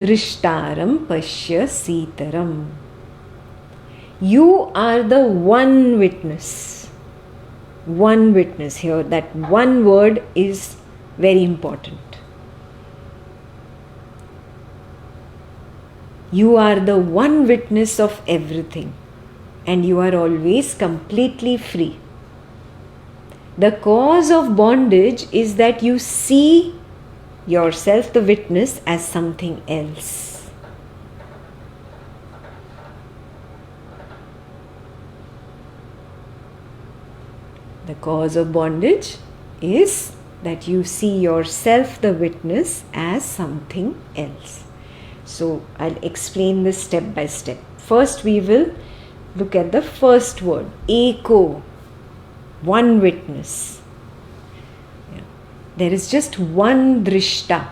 drishtaram pashya sitaram. You are the one witness. One witness here. That one word is very important. You are the one witness of everything, and you are always completely free. The cause of bondage is that you see yourself, the witness, as something else. The cause of bondage is that you see yourself, the witness, as something else. So I'll explain this step by step. First we will look at the first word, eko, one witness. There is just one drishta.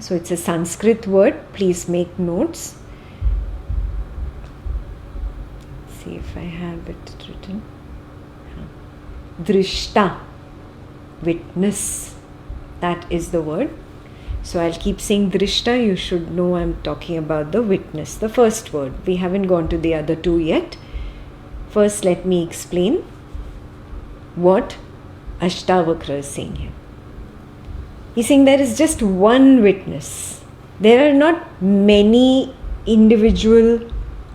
So it's a Sanskrit word. Please make notes. See if I have it written. Drishta, witness. That is the word. So I'll keep saying drishta. You should know I'm talking about the witness, the first word. We haven't gone to the other two yet. First, let me explain what Ashtavakra is saying here. He's saying there is just one witness. There are not many individual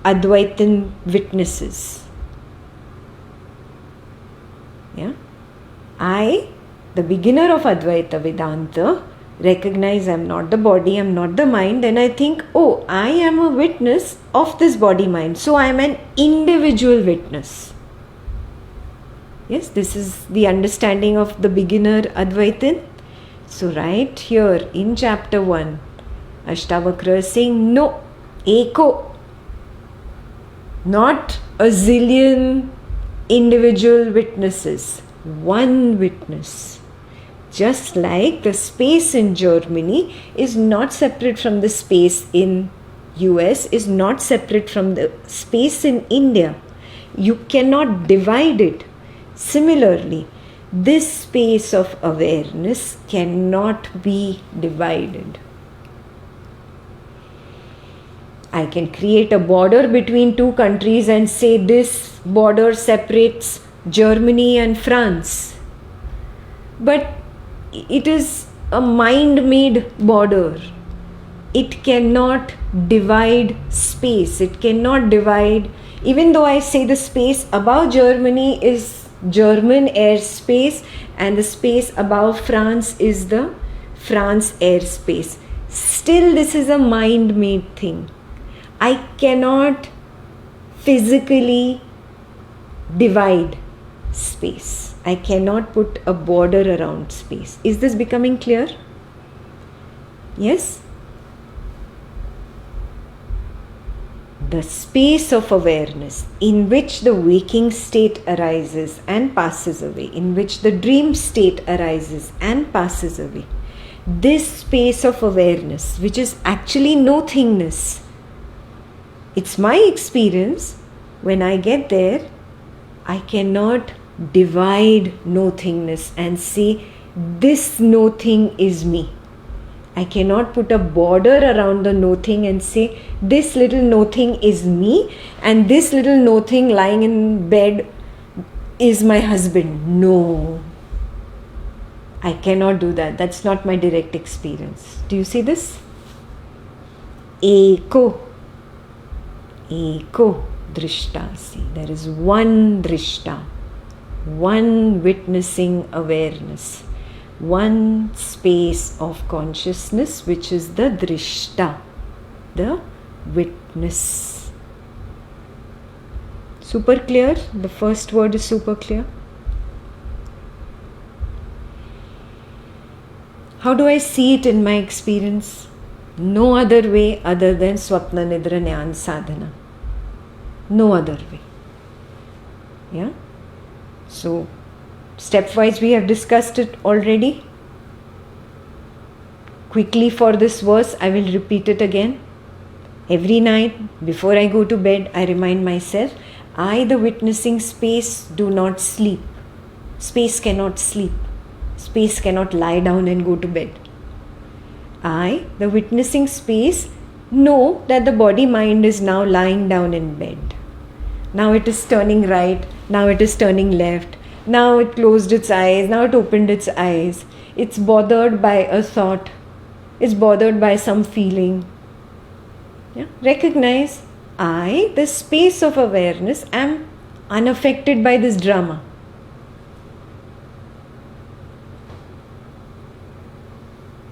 Advaitin witnesses. Yeah? I, the beginner of Advaita Vedanta, recognize I'm not the body, I'm not the mind, then I think, oh, I am a witness of this body-mind. So I am an individual witness. Yes, this is the understanding of the beginner Advaitin. So right here in chapter 1, Ashtavakra is saying, no, eko, not a zillion individual witnesses, one witness. Just like the space in Germany is not separate from the space in US, is not separate from the space in India. You cannot divide it. Similarly, this space of awareness cannot be divided. I can create a border between two countries and say this border separates Germany and France. But it is a mind-made border. It cannot divide space. It cannot divide, even though I say the space above Germany is German airspace and the space above France is the France airspace. Still, this is a mind-made thing. I cannot physically divide space. I cannot put a border around space. Is this becoming clear? Yes? The space of awareness in which the waking state arises and passes away, in which the dream state arises and passes away. This space of awareness, which is actually nothingness, it's my experience, when I get there, I cannot divide nothingness and say, this nothing is me. I cannot put a border around the nothing and say, this little nothing is me and this little nothing lying in bed is my husband. No. I cannot do that. That's not my direct experience. Do you see this? Eko drishtasi. There is one drishta, one witnessing awareness, one space of consciousness, which is the drishta, the witness. Super clear? The first word is super clear. How do I see it in my experience? No other way other than Swapna, nidra, jnana, sadhana. No other way. Yeah? So, stepwise we have discussed it already. Quickly for this verse, I will repeat it again. Every night before I go to bed, I remind myself, I, the witnessing space, do not sleep. Space cannot sleep. Space cannot lie down and go to bed. I, the witnessing space, know that the body-mind is now lying down in bed. Now it is turning right, now it is turning left, now it closed its eyes, now it opened its eyes. It's bothered by a thought, it's bothered by some feeling. Yeah? Recognize, I, the space of awareness, am unaffected by this drama.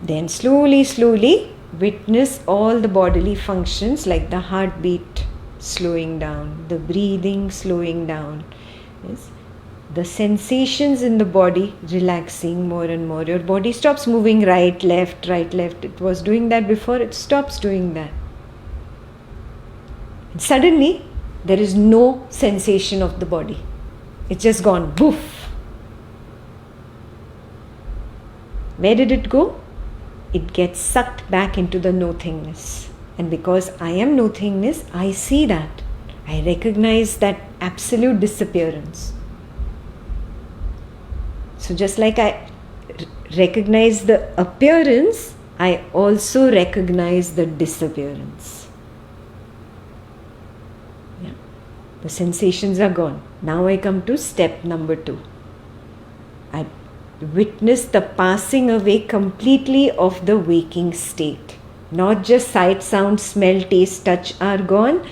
Then slowly witness all the bodily functions like the heartbeat slowing down, the breathing slowing down, yes? The sensations in the body relaxing more and more. Your body stops moving right, left. It was doing that before, it stops doing that. And suddenly, there is no sensation of the body. It's just gone, woof. Where did it go? It gets sucked back into the nothingness. And because I am nothingness, I see that. I recognize that absolute disappearance. So just like I recognize the appearance, I also recognize the disappearance. Yeah. The sensations are gone. Now I come to step number 2. I witness the passing away completely of the waking state. Not just sight, sound, smell, taste, touch are gone.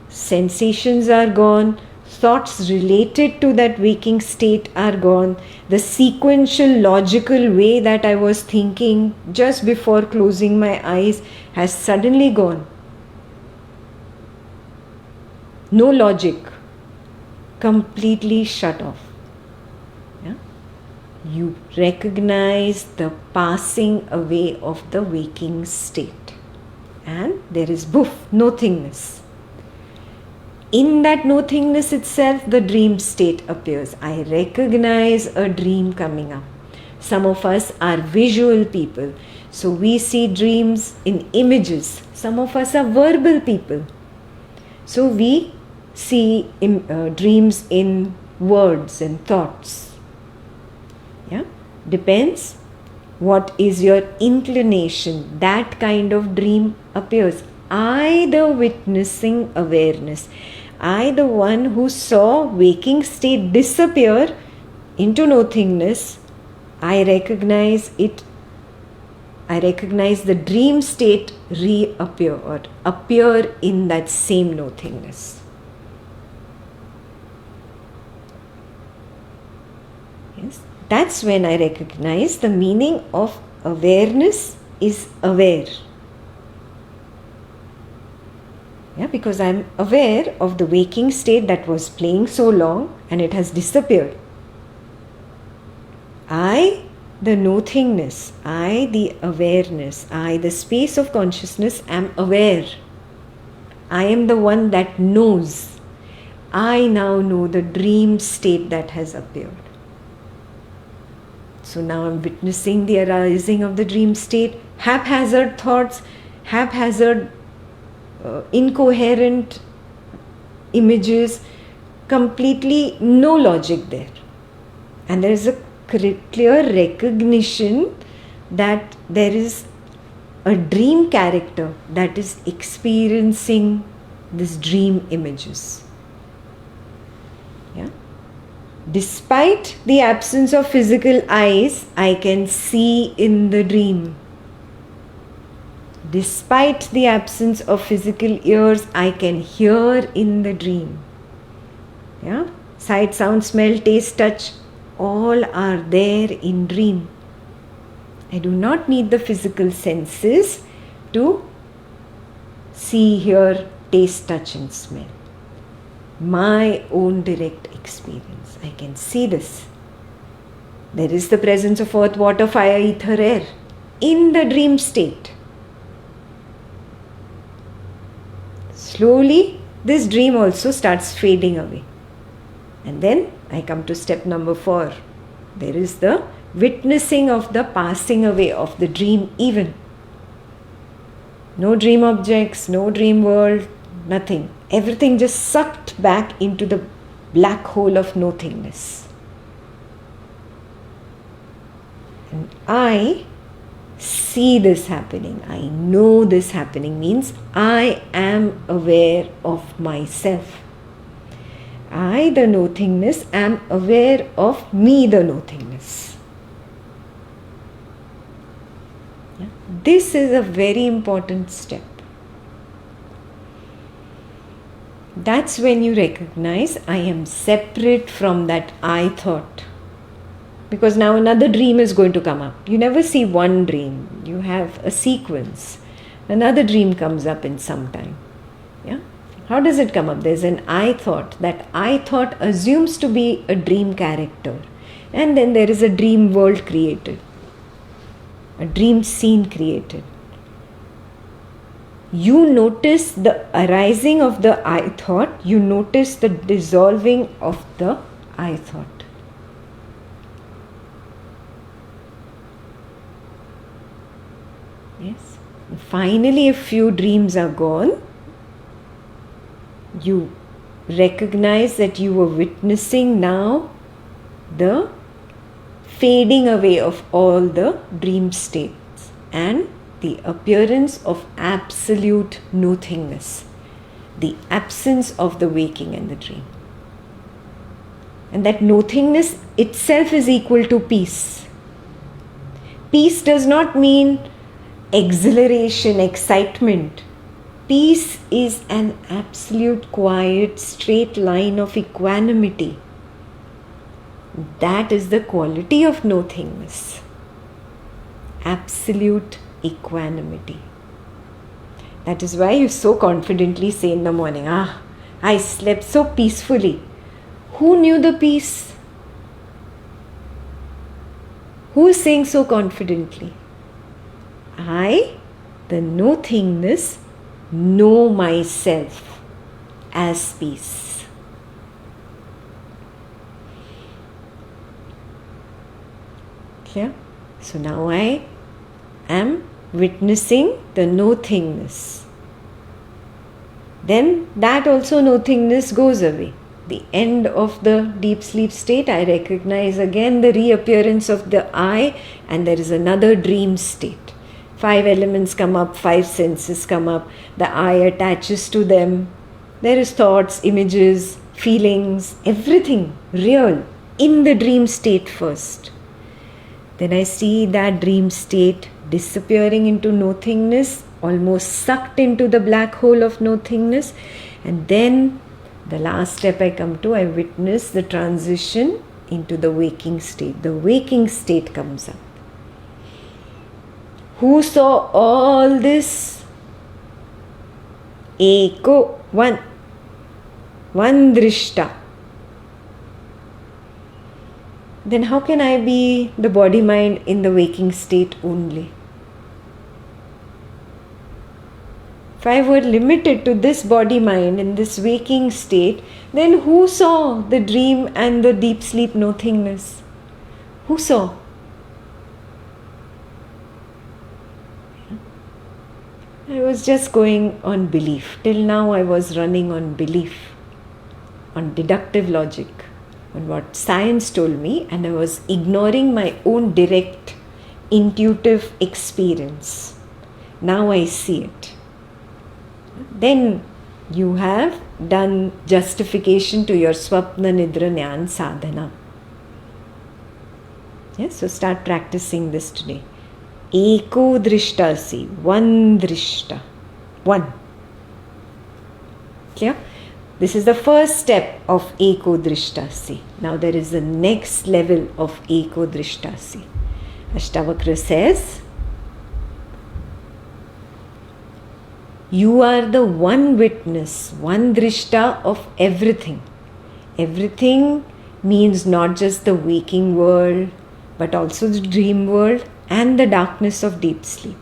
Sensations are gone. Thoughts related to that waking state are gone. The sequential, logical way that I was thinking just before closing my eyes has suddenly gone. No logic. Completely shut off. Yeah? You recognize the passing away of the waking state. And there is nothingness. In that nothingness itself, the dream state appears. I recognize a dream coming up. Some of us are visual people, so we see dreams in images. Some of us are verbal people, so we see dreams in words and thoughts. Yeah, depends what is your inclination. That kind of dream appears. I, the witnessing awareness, I, the one who saw waking state disappear into nothingness, I recognize it. I recognize the dream state reappear or appear in that same nothingness. Yes, that's when I recognize the meaning of awareness is aware. Yeah, because I'm aware of the waking state that was playing so long and it has disappeared. I, the nothingness, I, the awareness, I, the space of consciousness, am aware. I am the one that knows. I now know the dream state that has appeared. So now I'm witnessing the arising of the dream state, haphazard thoughts, haphazard incoherent images, completely no logic there. And there is a clear recognition that there is a dream character that is experiencing these dream images. Yeah? Despite the absence of physical eyes, I can see in the dream. Despite the absence of physical ears, I can hear in the dream. Yeah? Sight, sound, smell, taste, touch, all are there in dream. I do not need the physical senses to see, hear, taste, touch and smell. My own direct experience. I can see this. There is the presence of earth, water, fire, ether, air in the dream state. Slowly, this dream also starts fading away. And then I come to step number 4. There is the witnessing of the passing away of the dream even. No dream objects, no dream world, nothing. Everything just sucked back into the black hole of nothingness. And I see see this happening, I know this happening, means I am aware of myself. I, the nothingness, am aware of me, the nothingness. Yeah? This is a very important step. That's when you recognize I am separate from that I thought. Because now another dream is going to come up. You never see one dream. You have a sequence. Another dream comes up in some time. Yeah? How does it come up? There's an I thought. That I thought assumes to be a dream character. And then there is a dream world created. A dream scene created. You notice the arising of the I thought. You notice the dissolving of the I thought. Yes. Finally, a few dreams are gone. You recognize that you were witnessing now the fading away of all the dream states and the appearance of absolute nothingness, the absence of the waking and the dream. And that nothingness itself is equal to peace. Peace does not mean exhilaration, excitement. Peace is an absolute, quiet, straight line of equanimity. That is the quality of nothingness. Absolute equanimity. That is why you so confidently say in the morning, I slept so peacefully. Who knew the peace? Who is saying so confidently? I, the nothingness, know myself as peace. Clear? So now I am witnessing the nothingness. Then that also nothingness goes away. The end of the deep sleep state, I recognize again the reappearance of the I, and there is another dream state. 5 elements come up, 5 senses come up, the I attaches to them. There is thoughts, images, feelings, everything real in the dream state first. Then I see that dream state disappearing into nothingness, almost sucked into the black hole of nothingness. And then the last step I come to, I witness the transition into the waking state. The waking state comes up. Who saw all this? Eko, one drishya. Then how can I be the body-mind in the waking state only? If I were limited to this body-mind in this waking state, then who saw the dream and the deep sleep nothingness? Who saw? I was just going on belief. Till now I was running on belief, on deductive logic, on what science told me, and I was ignoring my own direct, intuitive experience. Now I see it. Then you have done justification to your Swapna, nidra, jnana, sadhana. Yes, so start practicing this today. Ekodrishtasi, one drishya, one. Clear? This is the first step of ekodrishtasi. Now there is the next level of ekodrishtasi. Ashtavakra says, you are the one witness, one drishya of everything. Everything means not just the waking world, but also the dream world and the darkness of deep sleep.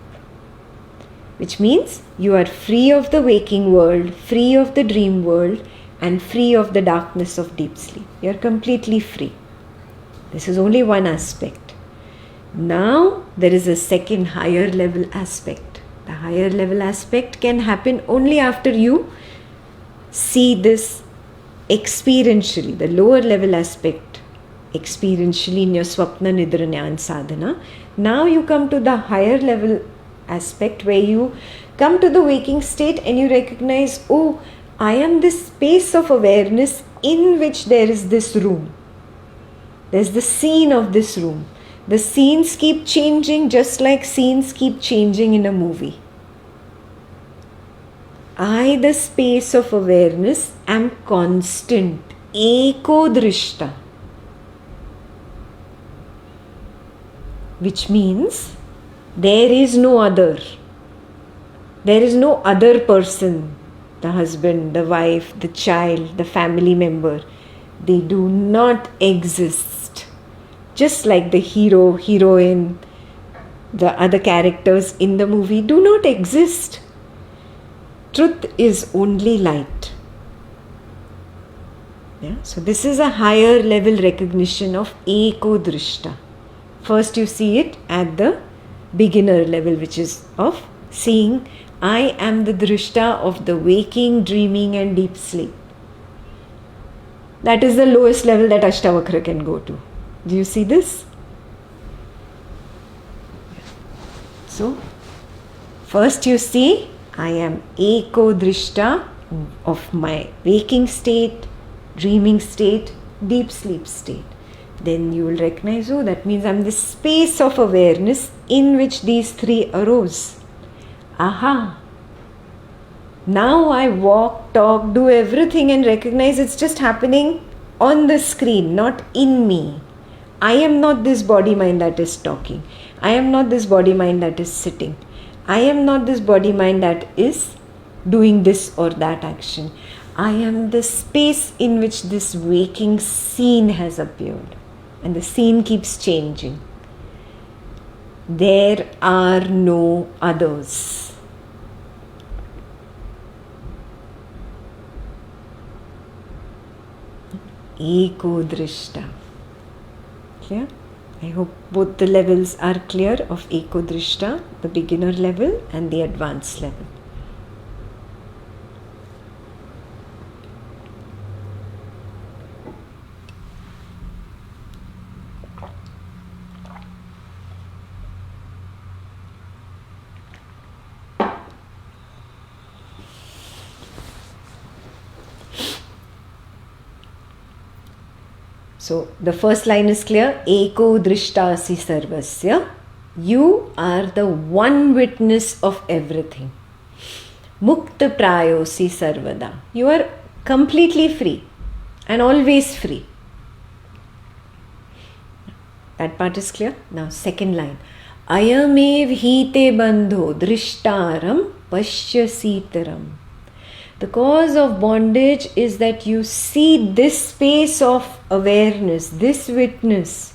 Which means you are free of the waking world, free of the dream world, and free of the darkness of deep sleep. You are completely free. This is only one aspect. Now there is a second higher level aspect. The higher level aspect can happen only after you see this experientially. The lower level aspect experientially in your Swapna, nidra, and sadhana. Now you come to the higher level aspect where you come to the waking state and you recognize, oh, I am this space of awareness in which there is this room. There's the scene of this room. The scenes keep changing just like scenes keep changing in a movie. I, the space of awareness, am constant, ekodrishtasi. Which means there is no other. There is no other person, the husband, the wife, the child, the family member. They do not exist. Just like the hero, heroine, the other characters in the movie do not exist. Truth is only light. Yeah? So this is a higher level recognition of ekodrishtasi. First you see it at the beginner level, which is of seeing I am the drishya of the waking, dreaming and deep sleep. That is the lowest level that Ashtavakra can go to. Do you see this? So, first you see I am ekodrishtasi of my waking state, dreaming state, deep sleep state. Then you will recognize, oh, that means I am the space of awareness in which these three arose. Aha! Now I walk, talk, do everything and recognize it's just happening on the screen, not in me. I am not this body mind that is talking. I am not this body mind that is sitting. I am not this body mind that is doing this or that action. I am the space in which this waking scene has appeared. And the scene keeps changing. There are no others. Ekodrishtasi. Clear? I hope both the levels are clear of ekodrishtasi, the beginner level and the advanced level. So the first line is clear. Ekodrishtasi sarvasya. You are the one witness of everything. Mukta prayosi sarvada. You are completely free and always free. That part is clear. Now second line. Ayamev hite bandho drishtaram pashyasitaram. The cause of bondage is that you see this space of awareness, this witness,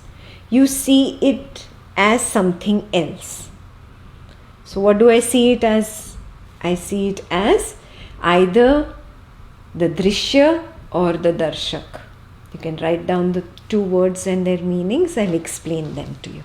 you see it as something else. So what do I see it as? I see it as either the Drishya or the darshak. You can write down the two words and their meanings. I'll explain them to you.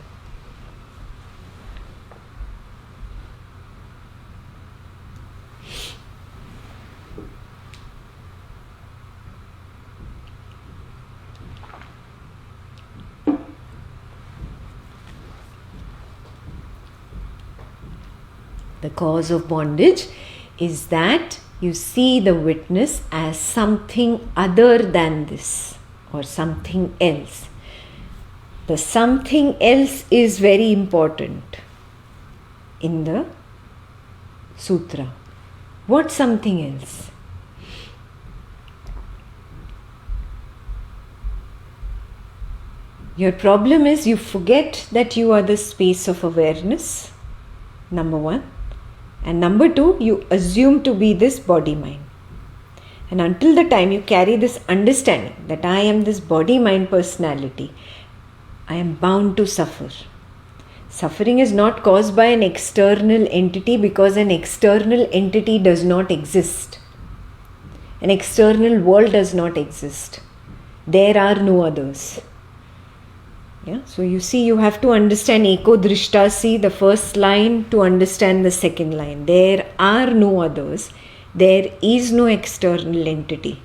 The cause of bondage is that you see the witness as something other than this or something else. The something else is very important in the sutra. What something else? Your problem is you forget that you are the space of awareness, number one. And number two, you assume to be this body mind. And until the time you carry this understanding that I am this body mind personality, I am bound to suffer. Suffering is not caused by an external entity because an external entity does not exist. An external world does not exist. There are no others. Yeah? So you see, you have to understand ekodrishtasi, the first line, to understand the second line. There are no others. There is no external entity.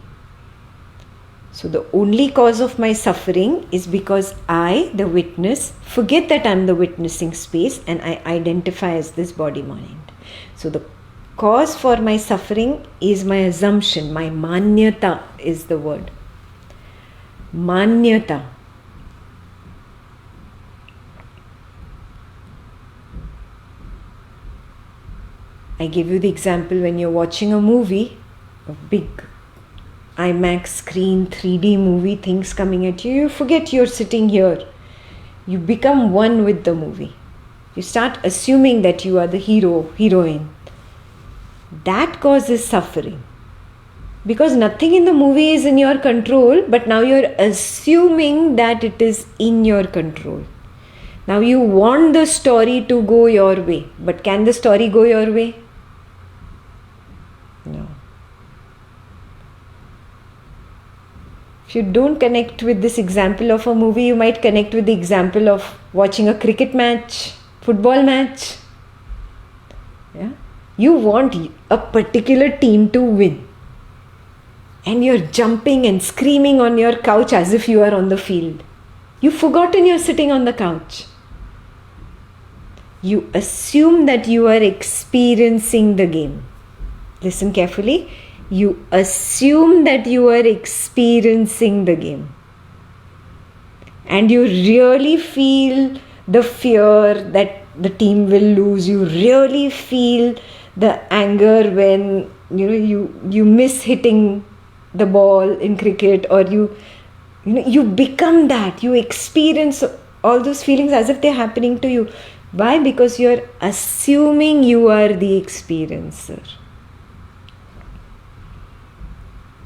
So the only cause of my suffering is because I, the witness, forget that I'm the witnessing space and I identify as this body mind. So the cause for my suffering is my assumption. My manyata is the word. Manyata. I give you the example when you're watching a movie, a big IMAX screen, 3D movie, things coming at you, you forget you're sitting here. You become one with the movie. You start assuming that you are the hero, heroine. That causes suffering. Because nothing in the movie is in your control, but now you're assuming that it is in your control. Now you want the story to go your way, but can the story go your way? No. If you don't connect with this example of a movie, you might connect with the example of watching a cricket match, football match. Yeah? You want a particular team to win. And you're jumping and screaming on your couch as if you are on the field. You've forgotten you're sitting on the couch. You assume that you are experiencing the game. Listen carefully. You assume that you are experiencing the game. And you really feel the fear that the team will lose. You really feel the anger when you miss hitting the ball in cricket, or you become that. You experience all those feelings as if they're happening to you. Why? Because you're assuming you are the experiencer.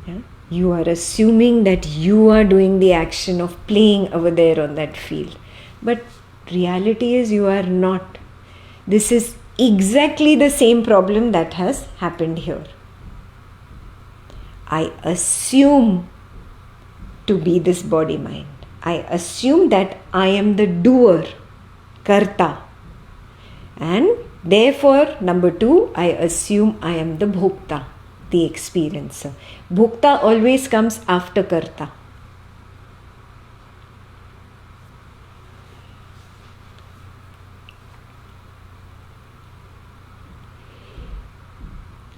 Yeah? You are assuming that you are doing the action of playing over there on that field. But reality is you are not. This is exactly the same problem that has happened here. I assume to be this body mind. I assume that I am the doer, karta. And therefore, number 2, I assume I am the bhokta, the experiencer. Bhokta always comes after karta.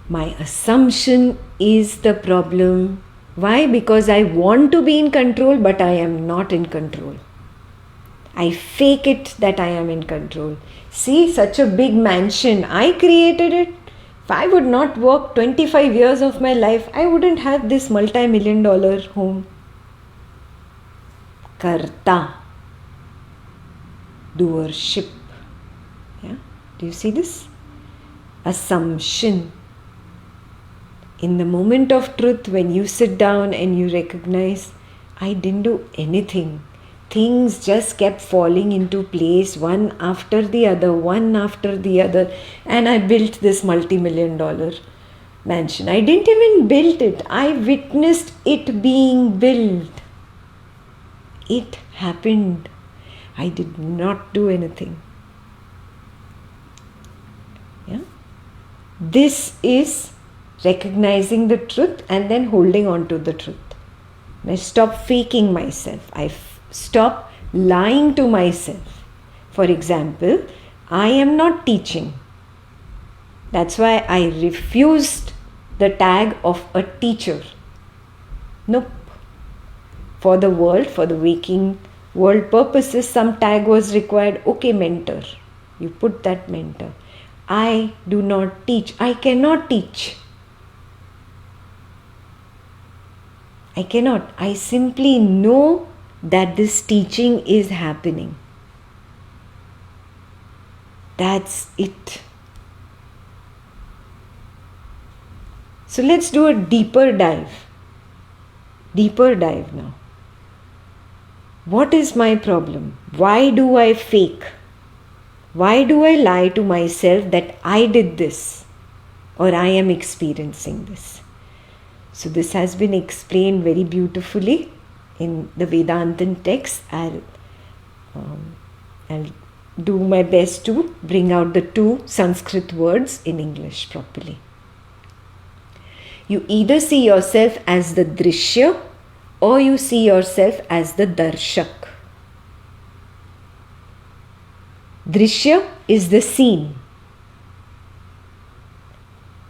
My assumption is the problem. Why? Because I want to be in control, but I am not in control. I fake it that I am in control. See, such a big mansion, I created it. If I would not work 25 years of my life, I wouldn't have this multi-million-dollar home. Karta. Doership. Yeah? Do you see this? Assumption. In the moment of truth, when you sit down and you recognize, I didn't do anything. Things just kept falling into place, one after the other, and I built this multi-million-dollar mansion. I didn't even build it. I witnessed it being built. It happened. I did not do anything. Yeah? This is recognizing the truth and then holding on to the truth. I stop faking myself. I stop lying to myself. For example, I am not teaching. That's why I refused the tag of a teacher. Nope. For the world, for the waking world purposes, some tag was required. Okay, mentor. You put that mentor. I do not teach. I cannot teach. I cannot. I simply know that this teaching is happening. That's it. So let's do a deeper dive. Deeper dive now. What is my problem? Why do I fake? Why do I lie to myself that I did this or I am experiencing this? So this has been explained very beautifully in the Vedantan text. I'll do my best to bring out the 2 Sanskrit words in English properly. You either see yourself as the Drishya or you see yourself as the darshak. Drishya is the seen.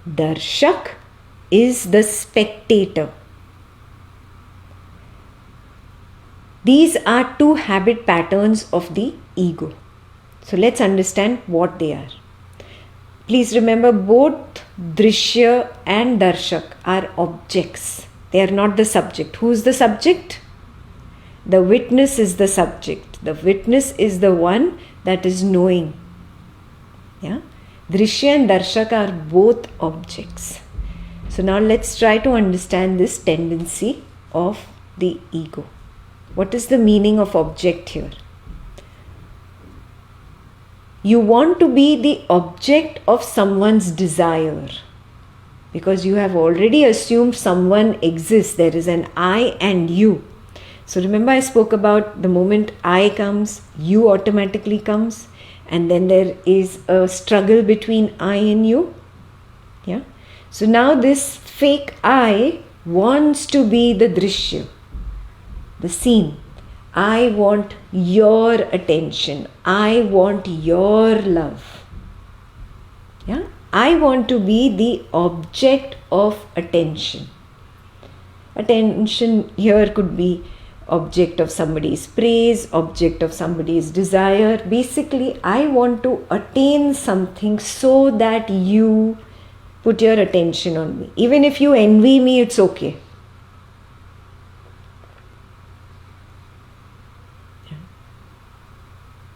Darshak is the spectator. These are two habit patterns of the ego. So let's understand what they are. Please remember, both Drishya and darshak are objects. They are not the subject. Who is the subject? The witness is the subject. The witness is the one that is knowing. Yeah? Drishya and darshak are both objects. So now let's try to understand this tendency of the ego. What is the meaning of object here? You want to be the object of someone's desire because you have already assumed someone exists. There is an I and you. So remember, I spoke about the moment I comes, you automatically comes, and then there is a struggle between I and you. Yeah. So now this fake I wants to be the drishya, the scene. I want your attention. I want your love. Yeah? I want to be the object of attention. Attention here could be object of somebody's praise, object of somebody's desire. Basically, I want to attain something so that you put your attention on me. Even if you envy me, it's okay.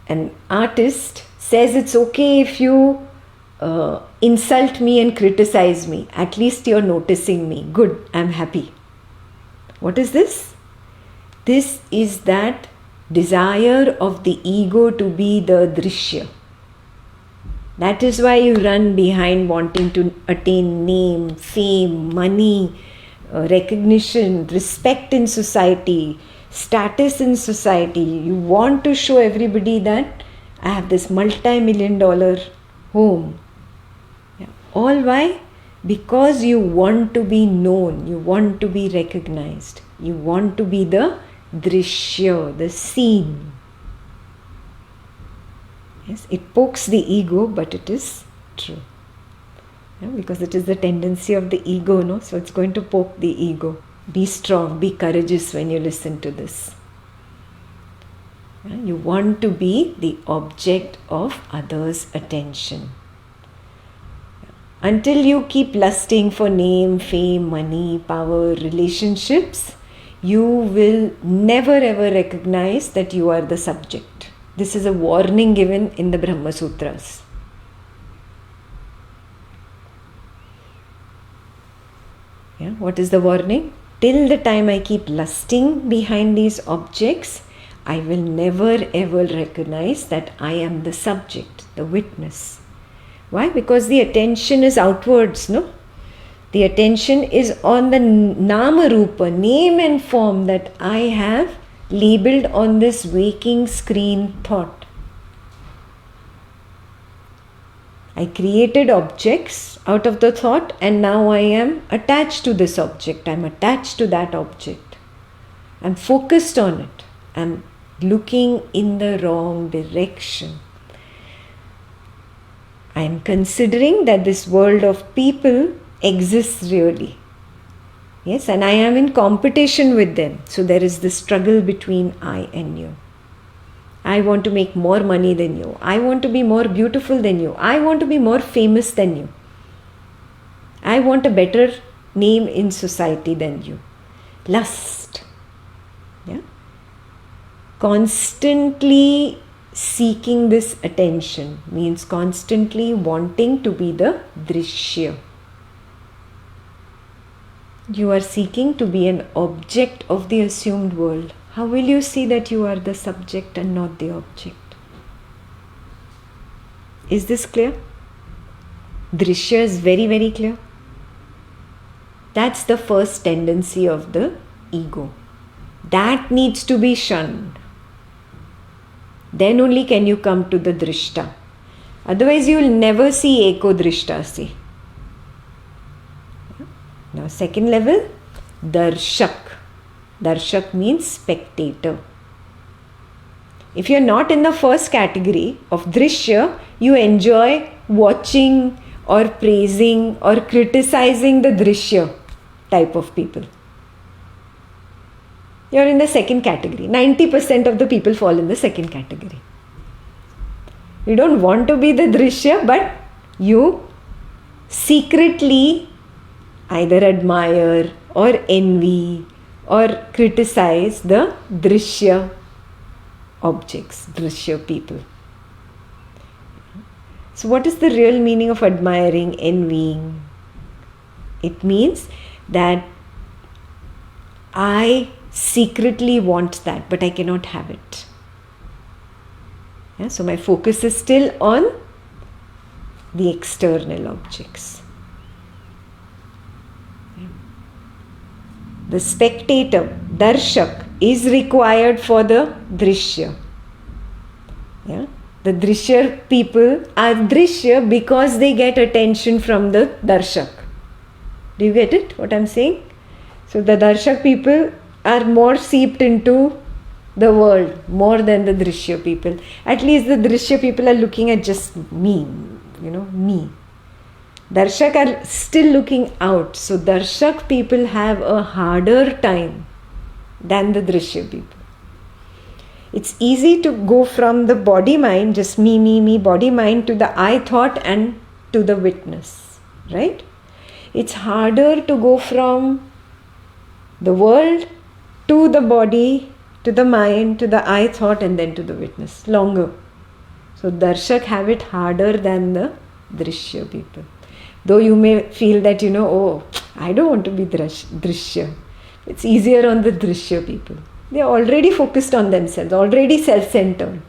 An artist says it's okay if you insult me and criticize me. At least you're noticing me. Good, I'm happy. What is this? This is that desire of the ego to be the drishya. That is why you run behind wanting to attain name, fame, money, recognition, respect in society, status in society. You want to show everybody that I have this multi-million-dollar home. Yeah. All why? Because you want to be known, you want to be recognized, you want to be the drishya, the seen. Yes, it pokes the ego, but it is true. Yeah, because it is the tendency of the ego, no? So it's going to poke the ego. Be strong, be courageous when you listen to this. Yeah, you want to be the object of others' attention. Until you keep lusting for name, fame, money, power, relationships, you will never ever recognize that you are the subject. This is a warning given in the Brahma Sutras. Yeah, what is the warning? Till the time I keep lusting behind these objects, I will never ever recognize that I am the subject, the witness. Why? Because the attention is outwards, no? The attention is on the nama rupa, name and form that I have labeled on this waking screen thought. I created objects out of the thought and now I am attached to this object. I am attached to that object. I am focused on it. I am looking in the wrong direction. I am considering that this world of people exists really. Yes, and I am in competition with them. So there is this struggle between I and you. I want to make more money than you. I want to be more beautiful than you. I want to be more famous than you. I want a better name in society than you. Lust. Yeah. Constantly seeking this attention means constantly wanting to be the drishya. You are seeking to be an object of the assumed world. How will you see that you are the subject and not the object? Is this clear? Drishya is very, very clear. That's the first tendency of the ego. That needs to be shunned. Then only can you come to the drishta. Otherwise you will never see ekodrishtasi. Now second level, darshak. Darshak means spectator. If you're not in the first category of Drishya, you enjoy watching or praising or criticizing the Drishya type of people. You're in the second category. 90% of the people fall in the second category. You don't want to be the Drishya, but you secretly either admire or envy or criticize the Drishya objects, Drishya people. So what is the real meaning of admiring, envying? It means that I secretly want that, but I cannot have it. Yeah, so my focus is still on the external objects. The spectator, darshak, is required for the drishya. Yeah? The drishya people are drishya because they get attention from the darshak. Do you get it, what I'm saying? So the darshak people are more seeped into the world more than the drishya people. At least the drishya people are looking at just me, me. Darshak are still looking out. So darshak people have a harder time than the drishya people. It's easy to go from the body mind, just me, body mind, to the I thought and to the witness, right? It's harder to go from the world to the body, to the mind, to the I thought, and then to the witness. Longer. So darshak have it harder than the drishya people. Though you may feel that, I don't want to be drishya. It's easier on the drishya people. They are already focused on themselves, already self-centered.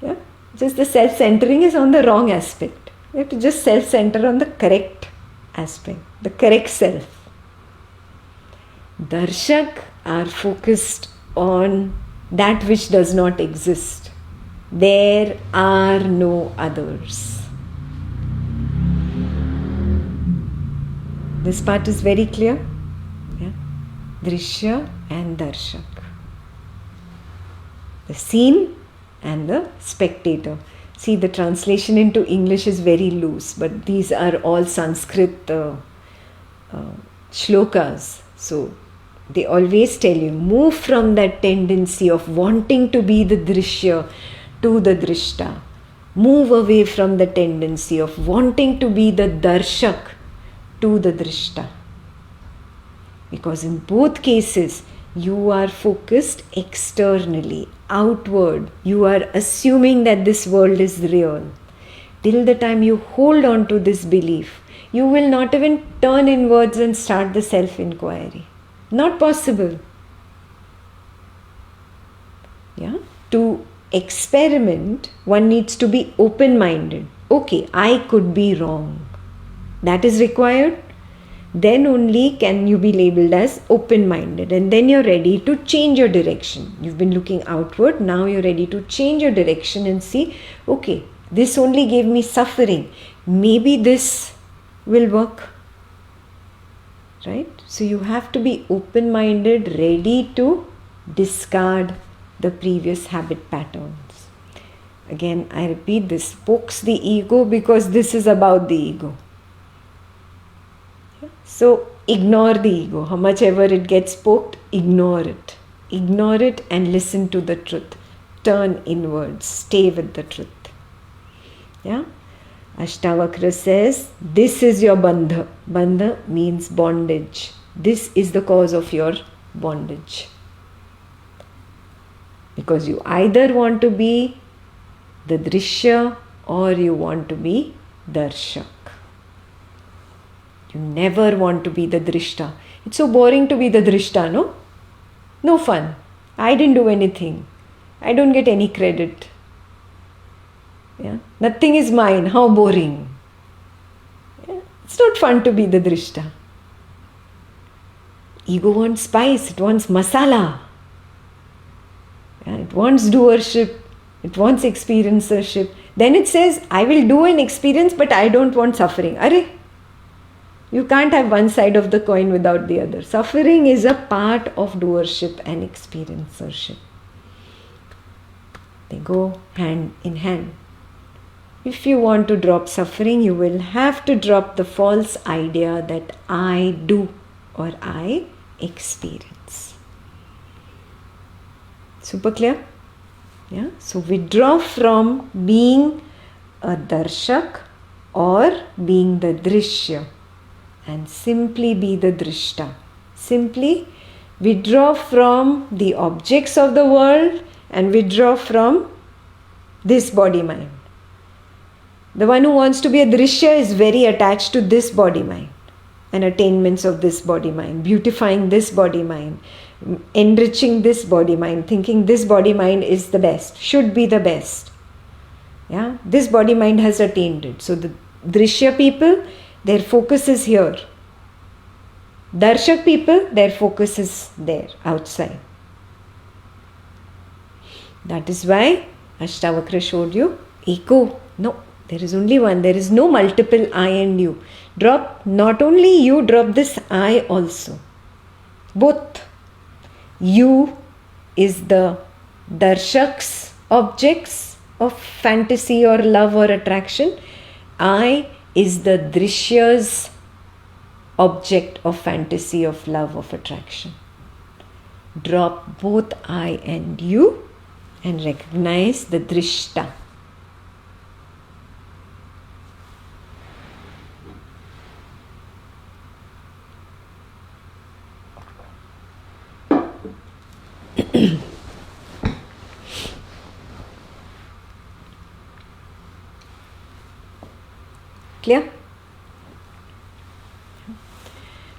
Yeah? Just the self-centering is on the wrong aspect. You have to just self-center on the correct aspect, the correct self. Darshak are focused on that which does not exist. There are no others. This part is very clear. Yeah? Drishya and darshak. The seen and the spectator. See, the translation into English is very loose, but these are all Sanskrit shlokas. So they always tell you, move from that tendency of wanting to be the drishya to the drishta. Move away from the tendency of wanting to be the darshak to the drishta. Because in both cases, you are focused externally, outward. You are assuming that this world is real. Till the time you hold on to this belief, you will not even turn inwards and start the self-inquiry. Not possible. Yeah? To experiment, one needs to be open-minded. Okay, I could be wrong. That is required. Then only can you be labeled as open-minded, and then you're ready to change your direction. You've been looking outward, now you're ready to change your direction and see, okay, this only gave me suffering. Maybe this will work. Right? So you have to be open-minded, ready to discard the previous habit patterns. Again, I repeat, this pokes the ego because this is about the ego. So ignore the ego. How much ever it gets poked, ignore it. Ignore it and listen to the truth. Turn inwards. Stay with the truth. Yeah? Ashtavakra says, this is your bandha. Bandha means bondage. This is the cause of your bondage. Because you either want to be the drishya or you want to be darshak. You never want to be the drishta. It's so boring to be the drishta, no? No fun. I didn't do anything. I don't get any credit. Yeah? Nothing is mine. How boring. Yeah? It's not fun to be the drishta. Ego wants spice. It wants masala. Yeah? It wants doership. It wants experiencership. Then it says, I will do an experience, but I don't want suffering. Arey, You can't have one side of the coin without the other. Suffering is a part of doership and experiencership. They go hand in hand. If you want to drop suffering, you will have to drop the false idea that I do or I experience. Super clear? Yeah. So withdraw from being a darshak or being the drishya and simply be the drishta. Simply withdraw from the objects of the world and withdraw from this body mind. The one who wants to be a drishya is very attached to this body mind and attainments of this body mind, beautifying this body mind, enriching this body mind, thinking this body mind is the best, should be the best. Yeah, this body mind has attained it. So the drishya people, their focus is here. Darshak people, their focus is there, outside. That is why Ashtavakra showed you ego. No, there is only one. There is no multiple I and you. Drop, not only you, drop this I also. Both. You is the darshak's objects of fantasy or love or attraction. I is the drishya's object of fantasy, of love, of attraction. Drop both I and you and recognize the drishta. Clear?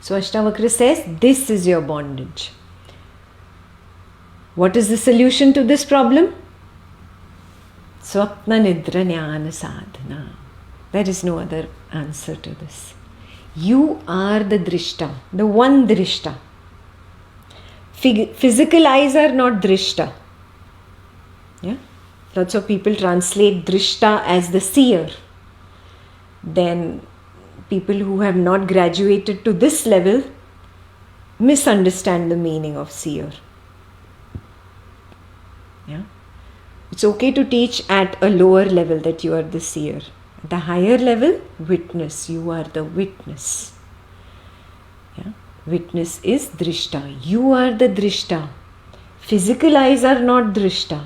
So Ashtavakra says, this is your bondage. What is the solution to this problem? Swapna nidra jnana sadhana. There is no other answer to this. You are the drishta, the one drishta. Physical eyes are not drishta. Yeah? Lots of people translate drishta as the seer. Then people who have not graduated to this level misunderstand the meaning of seer. Yeah? It's okay to teach at a lower level that you are the seer. At the higher level, witness. You are the witness. Yeah? Witness is drishta. You are the drishta. Physical eyes are not drishta.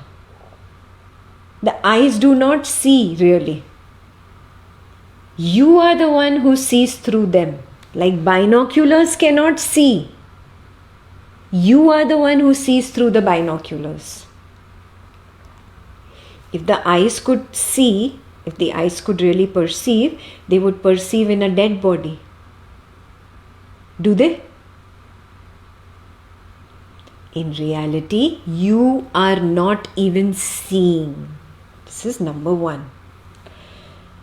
The eyes do not see really. You are the one who sees through them. Like binoculars cannot see. You are the one who sees through the binoculars. If the eyes could see, if the eyes could really perceive, they would perceive in a dead body. Do they? In reality, you are not even seeing. This is number one.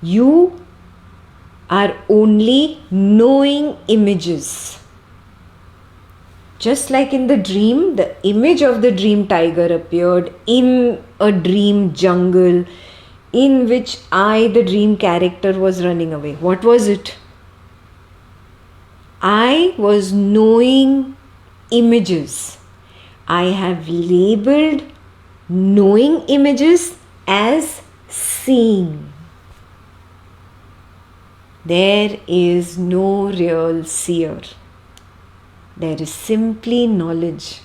You are only knowing images. Just like in the dream, the image of the dream tiger appeared in a dream jungle in which I, the dream character, was running away. What was it? I was knowing images. I have labeled knowing images as seeing. There is no real seer. There is simply knowledge,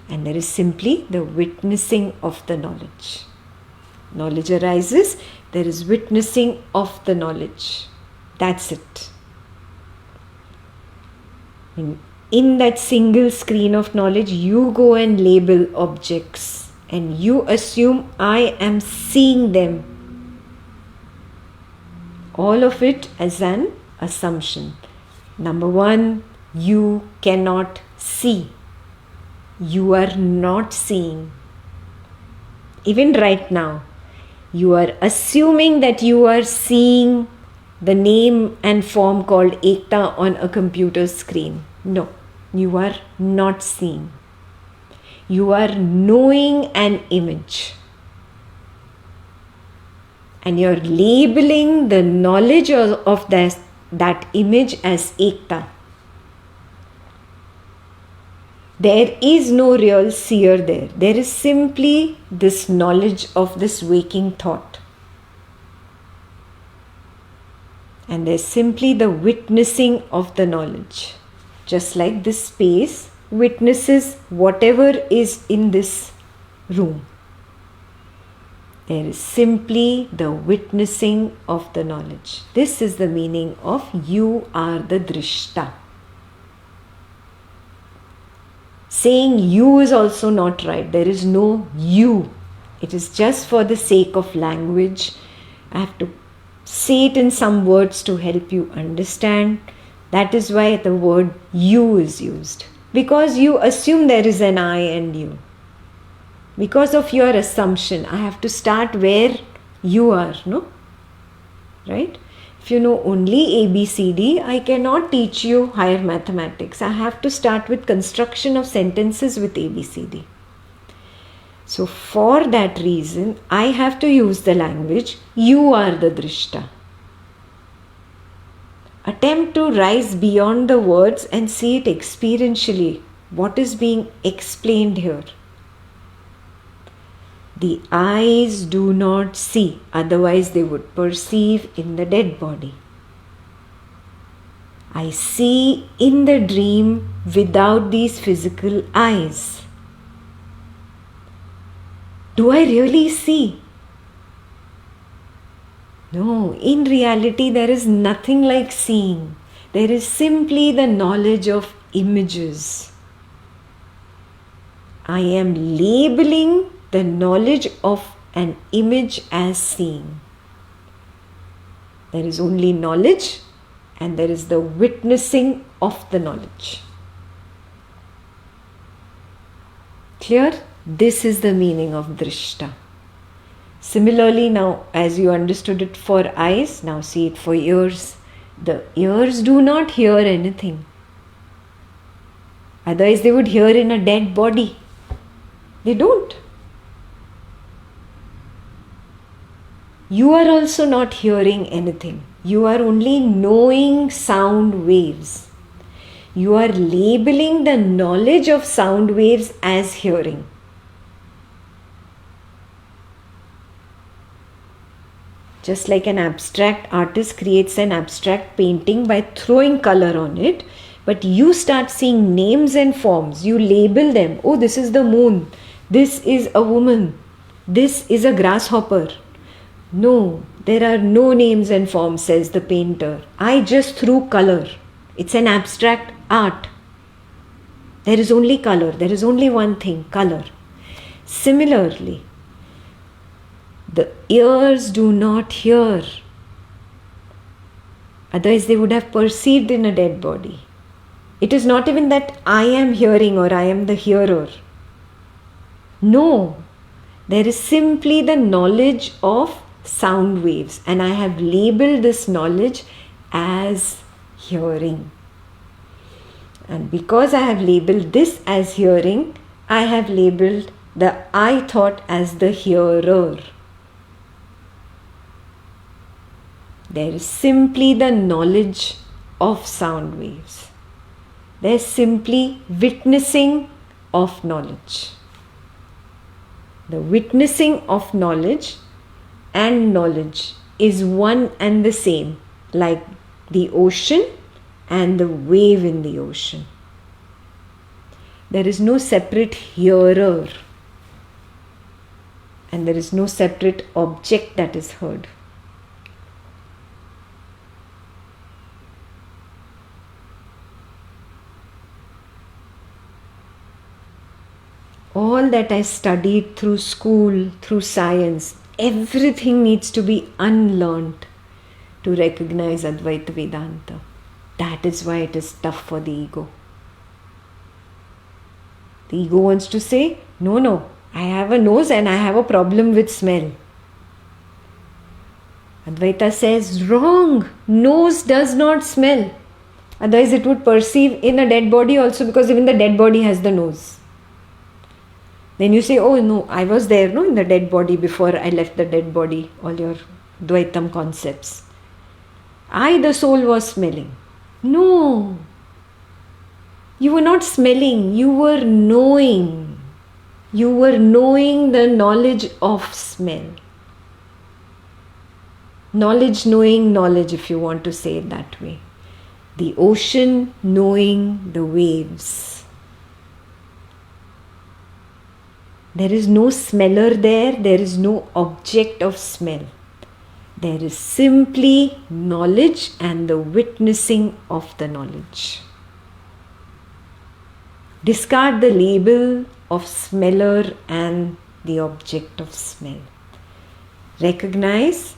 and there is simply the witnessing of the knowledge. Knowledge arises, there is witnessing of the knowledge. That's it. In that single screen of knowledge, you go and label objects and you assume I am seeing them. All of it as an assumption. Number one, you cannot see. You are not seeing. Even right now, you are assuming that you are seeing the name and form called Ekta on a computer screen. No, you are not seeing. You are knowing an image. And you're labeling the knowledge of that image as Ekta. There is no real seer there. There is simply this knowledge of this waking thought. And there's simply the witnessing of the knowledge. Just like this space witnesses whatever is in this room. There is simply the witnessing of the knowledge. This is the meaning of you are the Drishta. Saying you is also not right. There is no you. It is just for the sake of language. I have to say it in some words to help you understand. That is why the word you is used. Because you assume there is an I and you. Because of your assumption, I have to start where you are, no? Right? If you know only ABCD, I cannot teach you higher mathematics. I have to start with construction of sentences with ABCD. So for that reason, I have to use the language, you are the Drishta. Attempt to rise beyond the words and see it experientially. What is being explained here? The eyes do not see, otherwise they would perceive in the dead body. I see in the dream without these physical eyes. Do I really see? No, in reality there is nothing like seeing. There is simply the knowledge of images. I am labeling the knowledge of an image as seeing. There is only knowledge and there is the witnessing of the knowledge. Clear? This is the meaning of Drishta. Similarly, now as you understood it for eyes, now see it for ears. The ears do not hear anything. Otherwise they would hear in a dead body. They don't. You are also not hearing anything. You are only knowing sound waves. You are labeling the knowledge of sound waves as hearing. Just like an abstract artist creates an abstract painting by throwing color on it, but you start seeing names and forms. You label them. Oh, this is the moon. This is a woman. This is a grasshopper. No, there are no names and forms, says the painter. I just threw color. It's an abstract art. There is only color. There is only one thing, color. Similarly, the ears do not hear. Otherwise, they would have perceived in a dead body. It is not even that I am hearing or I am the hearer. No, there is simply the knowledge of sound waves, and I have labeled this knowledge as hearing. And because I have labeled this as hearing, I have labeled the I thought as the hearer. There is simply the knowledge of sound waves. There is simply witnessing of knowledge. The witnessing of knowledge and knowledge is one and the same, like the ocean and the wave in the ocean. There is no separate hearer and there is no separate object that is heard. All that I studied through school, through science, everything needs to be unlearned to recognize Advaita Vedanta. That is why it is tough for the ego. The ego wants to say, no, I have a nose and I have a problem with smell. Advaita says, wrong, nose does not smell. Otherwise it would perceive in a dead body also, because even the dead body has the nose. Then you say, oh no, I was there in the dead body before I left the dead body, all your Dvaitam concepts. I, the soul, was smelling. No. You were not smelling, you were knowing. You were knowing the knowledge of smell. Knowledge knowing knowledge, if you want to say it that way. The ocean knowing the waves. There is no smeller there, there is no object of smell. There is simply knowledge and the witnessing of the knowledge. Discard the label of smeller and the object of smell. Recognize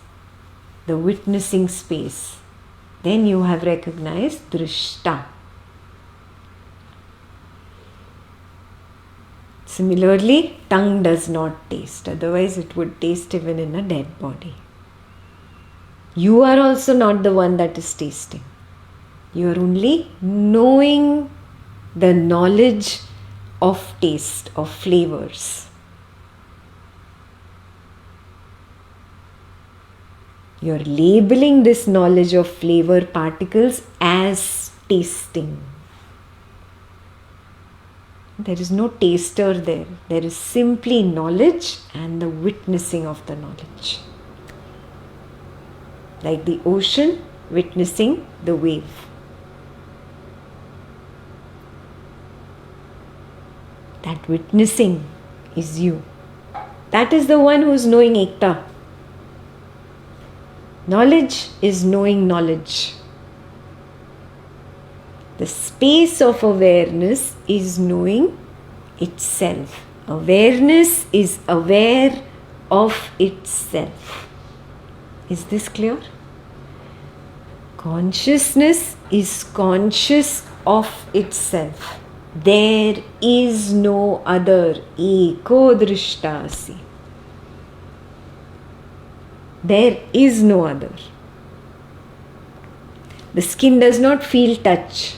the witnessing space. Then you have recognized Drishya. Similarly, tongue does not taste, otherwise it would taste even in a dead body. You are also not the one that is tasting. You are only knowing the knowledge of taste, of flavors. You are labeling this knowledge of flavor particles as tasting. There is no taster there. There is simply knowledge and the witnessing of the knowledge. Like the ocean witnessing the wave. That witnessing is you. That is the one who is knowing Ekta. Knowledge is knowing knowledge. The space of awareness is knowing itself. Awareness is aware of itself. Is this clear? Consciousness is conscious of itself. There is no other. Ekodrishtasi. There is no other. The skin does not feel touch.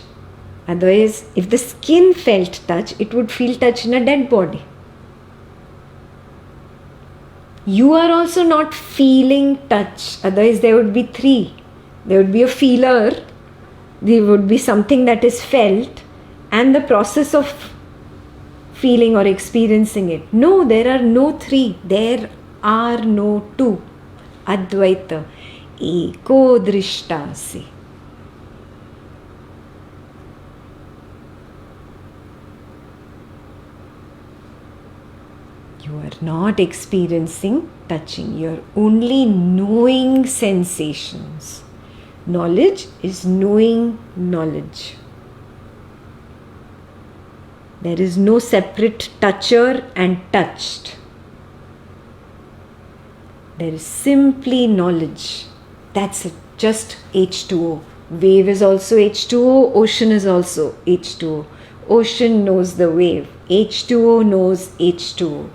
Otherwise, if the skin felt touch, it would feel touch in a dead body. You are also not feeling touch. Otherwise, there would be three. There would be a feeler, there would be something that is felt, and the process of feeling or experiencing it. No, there are no three. There are no two. Advaita. Ekodrishtasi. You are not experiencing touching. You are only knowing sensations. Knowledge is knowing knowledge. There is no separate toucher and touched. There is simply knowledge. That's it. Just H2O. Wave is also H2O. Ocean is also H2O. Ocean knows the wave. H2O knows H2O.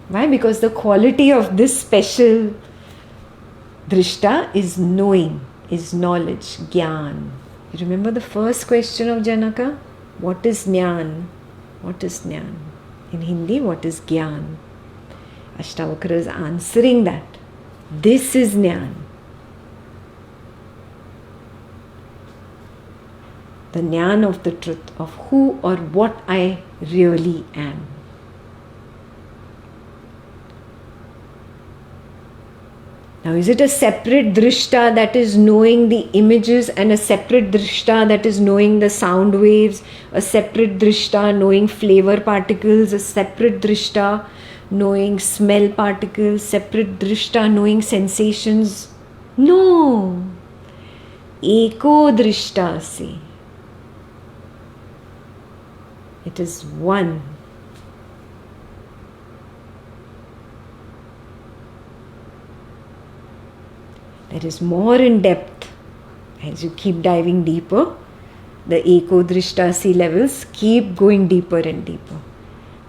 Why? Because the quality of this special Drishya is knowing, is knowledge, Gyan. You remember the first question of Janaka? What is Jnana? What is Jnana? In Hindi, what is Gyan? Ashtavakra is answering that. This is Jnana. The Jnana of the truth, of who or what I really am. Now, is it a separate Drishya that is knowing the images and a separate Drishya that is knowing the sound waves, a separate Drishya knowing flavor particles, a separate Drishya knowing smell particles, separate Drishya knowing sensations? No. Ekodrishtasi. It is one. There is more in depth. As you keep diving deeper, the ekodrishtasi levels keep going deeper and deeper.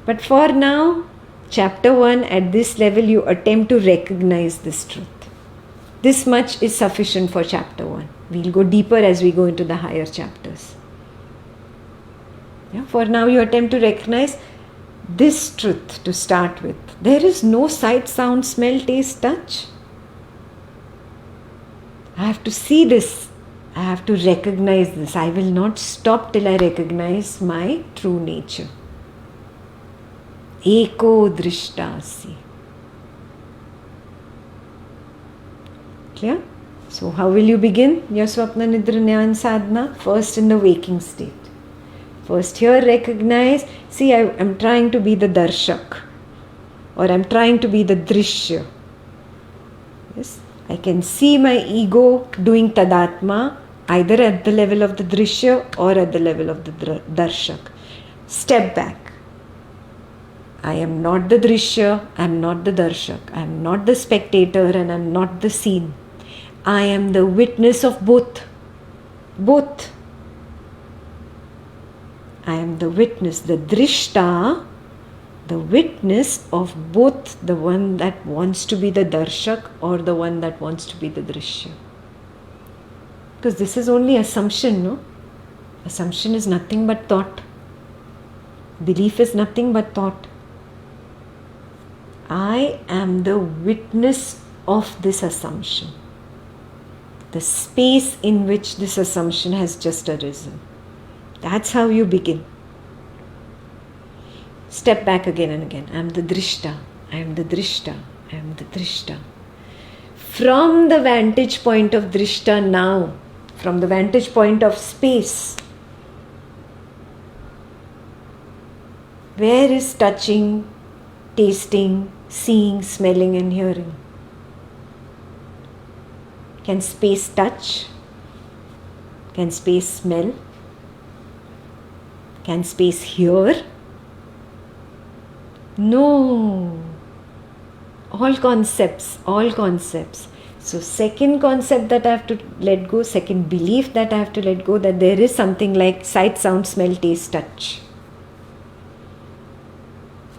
But for now, chapter 1, at this level, you attempt to recognize this truth. This much is sufficient for chapter 1. We'll go deeper as we go into the higher chapters. Yeah, for now, you attempt to recognize this truth to start with. There is no sight, sound, smell, taste, touch. I have to see this. I have to recognize this. I will not stop till I recognize my true nature. Ekodrishtasi. Clear? So how will you begin your Swapna Nidra Jnana Sadhana? First in the waking state. First here recognize, see, I am trying to be the darshak, or I am trying to be the Drishya. Yes, I can see my ego doing tadatma either at the level of the Drishya or at the level of the darshak. Step back. I am not the Drishya, I am not the darshak, I am not the spectator, and I am not the seen. I am the witness of both. Both. I am the witness, the drishta, the witness of both, the one that wants to be the darshak or the one that wants to be the drishya. Because this is only assumption, no? Assumption is nothing but thought. Belief is nothing but thought. I am the witness of this assumption. The space in which this assumption has just arisen. That's how you begin. Step back again and again. I am the drishta. I am the drishta. I am the drishta. From the vantage point of drishta now, from the vantage point of space, where is touching, tasting, seeing, smelling and hearing? Can space touch? Can space smell? Can space hear? No. All concepts. So second concept that I have to let go, second belief that I have to let go, that there is something like sight, sound, smell, taste, touch.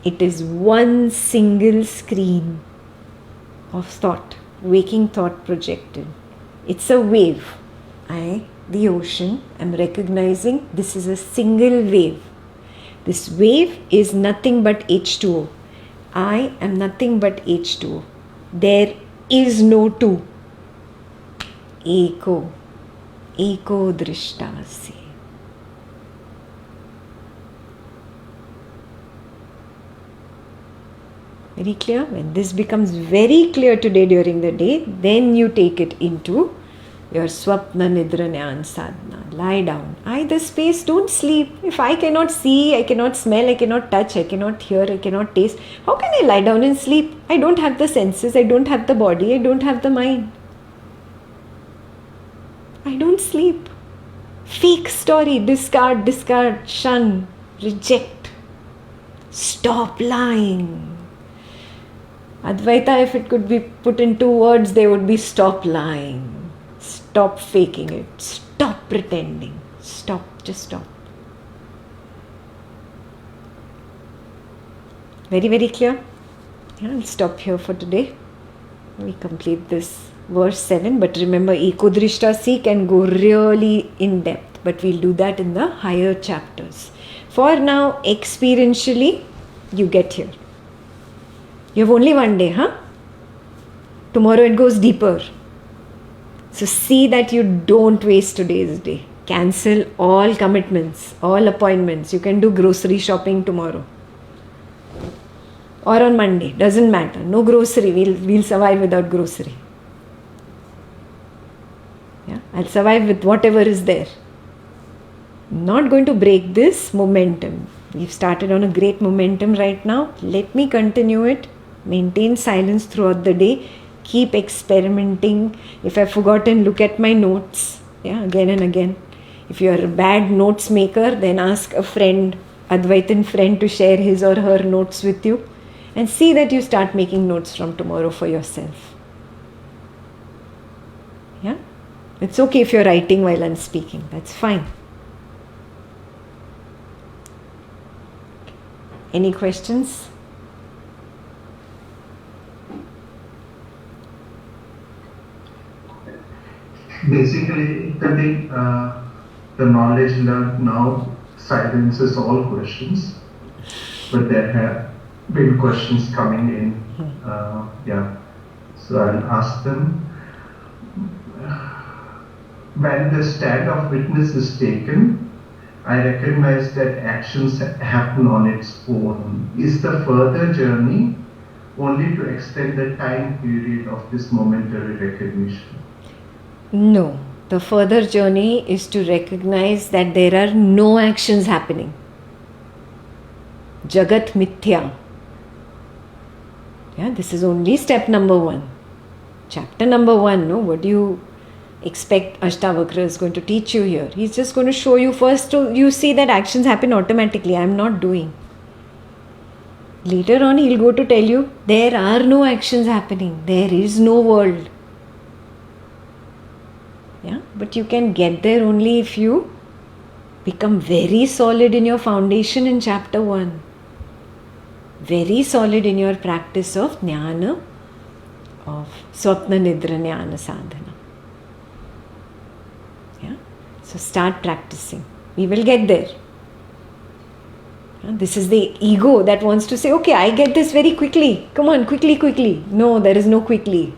It is one single screen of thought, waking thought projected. It's a wave. The ocean, I'm recognizing this is a single wave. This wave is nothing but H2O. I am nothing but H2O. There is no two. Ekodrishtasi. Very clear? When this becomes very clear today during the day, then you take it into your Swapna Nidra Jnana Sadhana. Lie down. The space, don't sleep. If I cannot see, I cannot smell, I cannot touch, I cannot hear, I cannot taste, how can I lie down and sleep? I don't have the senses, I don't have the body, I don't have the mind. I don't sleep. Fake story. Discard, shun, reject. Stop lying. Advaita, if it could be put in 2 words, they would be stop lying. Stop faking it. Stop pretending. Stop. Just stop. Very, very clear? I'll stop here for today. We complete this verse 7. But remember, ekodrishtasi can go really in depth. But we'll do that in the higher chapters. For now, experientially, you get here. You have only one day, huh? Tomorrow it goes deeper. So see that you don't waste today's day. Cancel all commitments, all appointments. You can do grocery shopping tomorrow. Or on Monday. Doesn't matter. No grocery. We'll survive without grocery. Yeah? I'll survive with whatever is there. I'm not going to break this momentum. We've started on a great momentum right now. Let me continue it. Maintain silence throughout the day. Keep experimenting. If I've forgotten, look at my notes. Again and again. If you're a bad notes maker, then ask a friend, Advaitin friend, to share his or her notes with you. And see that you start making notes from tomorrow for yourself. Yeah? It's okay if you're writing while I'm speaking. That's fine. Any questions? Basically, the knowledge learned now silences all questions, but there have been questions coming in. So I'll ask them. when the stand of witness is taken, I recognize that actions happen on its own. Is the further journey only to extend the time period of this momentary recognition? No. The further journey is to recognize that there are no actions happening. Jagat Mithya. Yeah, this is only step number 1. Chapter number 1, no? What do you expect Ashtavakra is going to teach you here? He's just going to show you first to you see that actions happen automatically. I'm not doing. Later on, he'll go to tell you there are no actions happening. There is no world. Yeah, but you can get there only if you become very solid in your foundation in chapter 1. Very solid in your practice of jnana, of Swapna nidra jnana sadhana. Yeah, so start practicing. We will get there. This is the ego that wants to say, okay, I get this very quickly. Come on, quickly. No, there is no quickly.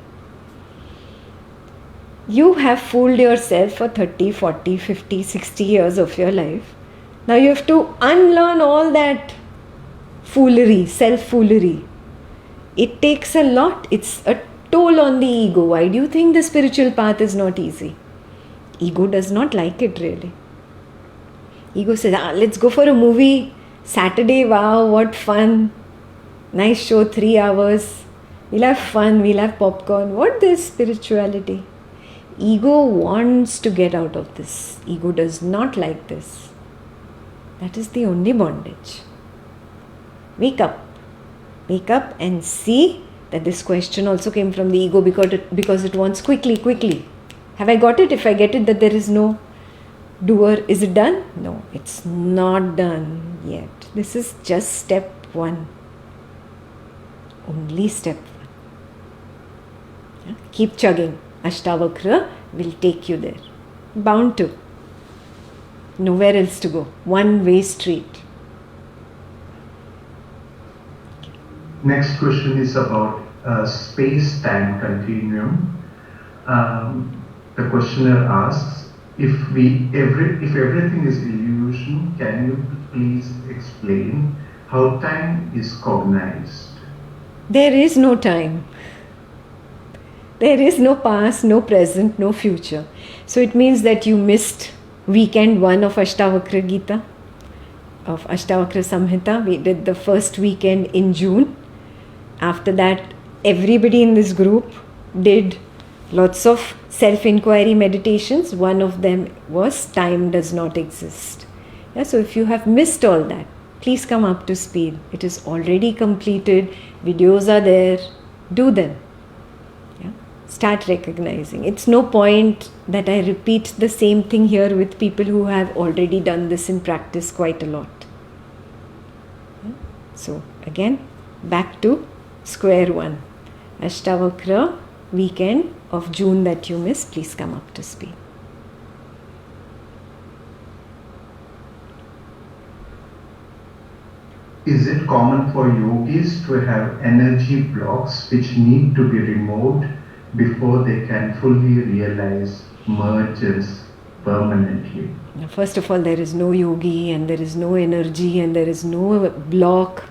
You have fooled yourself for 30, 40, 50, 60 years of your life. Now you have to unlearn all that foolery, self-foolery. It takes a lot. It's a toll on the ego. Why do you think the spiritual path is not easy? Ego does not like it really. Ego says, let's go for a movie. Saturday, wow, what fun. Nice show, 3 hours. We'll have fun, we'll have popcorn. What is spirituality? Ego wants to get out of this. Ego does not like this. That is the only bondage. Wake up. Wake up and see that this question also came from the ego because it wants quickly. Have I got it? If I get it, that there is no doer, is it done? No, it's not done yet. This is just step 1. Only step 1. Yeah? Keep chugging. Ashtavakra will take you there. Bound to. Nowhere else to go. One-way street. Next question is about space-time continuum. The questioner asks, if everything is illusion, can you please explain how time is cognized? There is no time. There is no past, no present, no future. So it means that you missed weekend 1 of Ashtavakra Gita, of Ashtavakra Samhita. We did the first weekend in June. After that, everybody in this group did lots of self-inquiry meditations. One of them was time does not exist. Yeah, so if you have missed all that, please come up to speed. It is already completed. Videos are there. Do them. Yeah? Start recognizing. It's no point that I repeat the same thing here with people who have already done this in practice quite a lot. Yeah? So again, back to square 1. Ashtavakra weekend of June that you missed, please come up to speed. Is it common for yogis to have energy blocks which need to be removed before they can fully realize mergence permanently? First of all, there is no yogi and there is no energy and there is no block.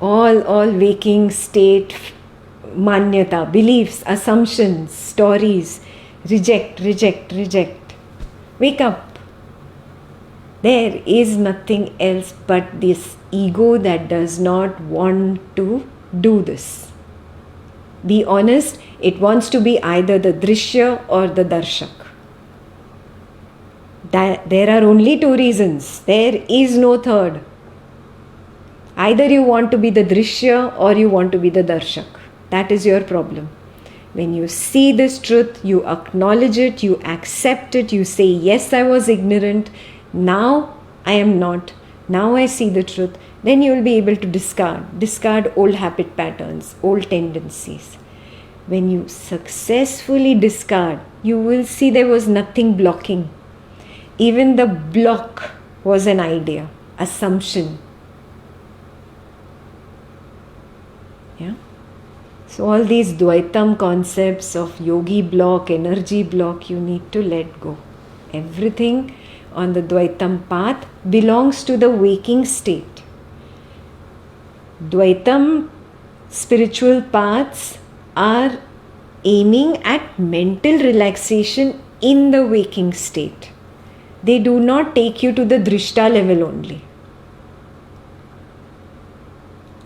All waking state, manyata, beliefs, assumptions, stories, reject. Wake up. There is nothing else but this ego that does not want to do this. Be honest, it wants to be either the Drishya or the darshak. There are only 2 reasons. There is no third. Either you want to be the Drishya or you want to be the darshak. That is your problem. When you see this truth, you acknowledge it, you accept it, you say, yes, I was ignorant, now I am not, now I see the truth, then you will be able to discard old habit patterns, old tendencies. When you successfully discard, you will see there was nothing blocking. Even the block was an idea, assumption. Yeah. So all these Dvaitam concepts of yogi block, energy block, you need to let go. Everything on the Dvaitam path belongs to the waking state. Dvaitam spiritual paths are aiming at mental relaxation in the waking state. They do not take you to the Drishya level only.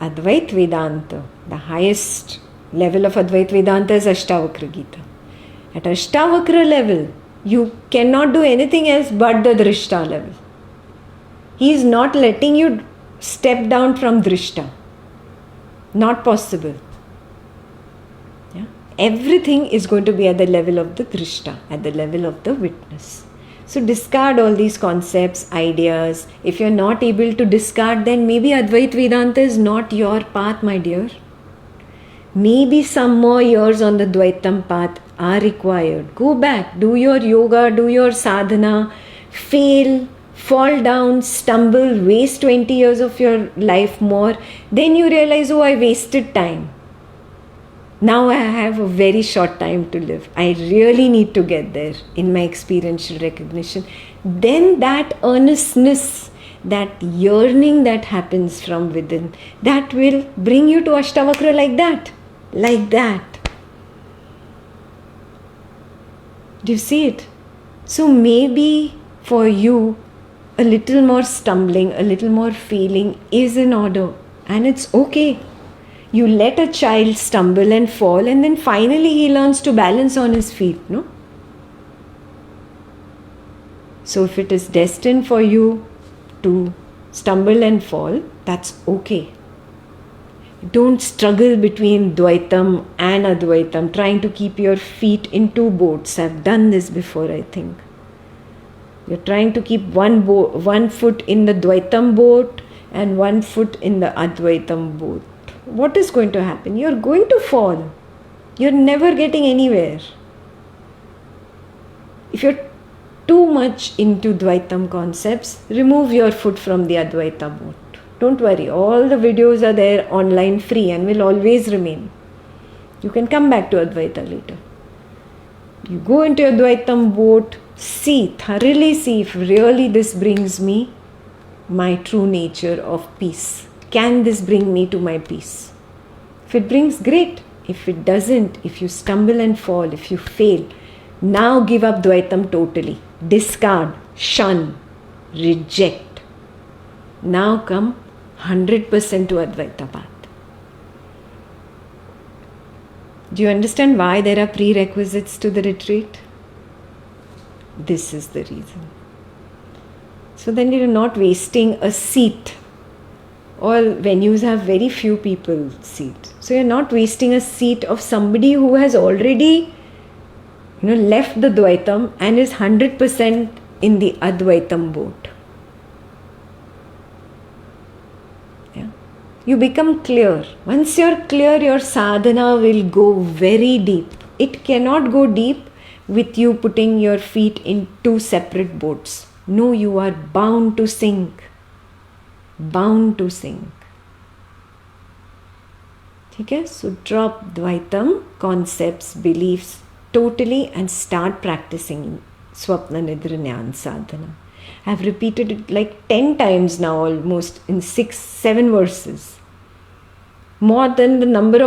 Advaita Vedanta, the highest level of Advaita Vedanta is Ashtavakra Gita. At Ashtavakra level, you cannot do anything else but the Drishya level. He is not letting you step down from Drishya. Not possible. Yeah? Everything is going to be at the level of the Drishya, at the level of the witness. So discard all these concepts, ideas. If you're not able to discard, then maybe Advaita Vedanta is not your path, my dear. Maybe some more years on the Dvaitam path are required. Go back, do your yoga, do your sadhana, fail, fall down, stumble, waste 20 years of your life more. Then you realize, oh, I wasted time. Now I have a very short time to live. I really need to get there in my experiential recognition. Then that earnestness, that yearning that happens from within, that will bring you to Ashtavakra like that. Like that. Do you see it? So maybe for you, a little more stumbling, a little more feeling is in order. And it's okay. You let a child stumble and fall, and then finally he learns to balance on his feet, no? So if it is destined for you to stumble and fall, that's okay. Don't struggle between Dvaitam and Advaitam, trying to keep your feet in two boats. I've done this before, I think. You're trying to keep one foot in the Dvaitam boat and one foot in the Advaitam boat. What is going to happen? You're going to fall. You're never getting anywhere. If you're too much into Dvaitam concepts, remove your foot from the Advaita boat. Don't worry, all the videos are there online free and will always remain. You can come back to Advaita later. You go into your Dvaitam boat, thoroughly see if really this brings me my true nature of peace. Can this bring me to my peace? If it brings, great. If it doesn't, if you stumble and fall, if you fail, now give up Dvaitam totally. Discard, shun, reject. Now come 100% to Advaita path. Do you understand why there are prerequisites to the retreat? This is the reason. So then you're not wasting a seat. All venues have very few people seat. So you're not wasting a seat of somebody who has already left the Dvaitam and is 100% in the Advaitam boat. Yeah. You become clear. Once you're clear, your sadhana will go very deep. It cannot go deep with you putting your feet in two separate boats. No, you are bound to sink. Bound to sink. Okay? So drop Dvaitam concepts, beliefs totally and start practicing Swapna Nidra Jnana Sadhana. I've repeated it like 10 times now almost in 6-7 verses. More than the number of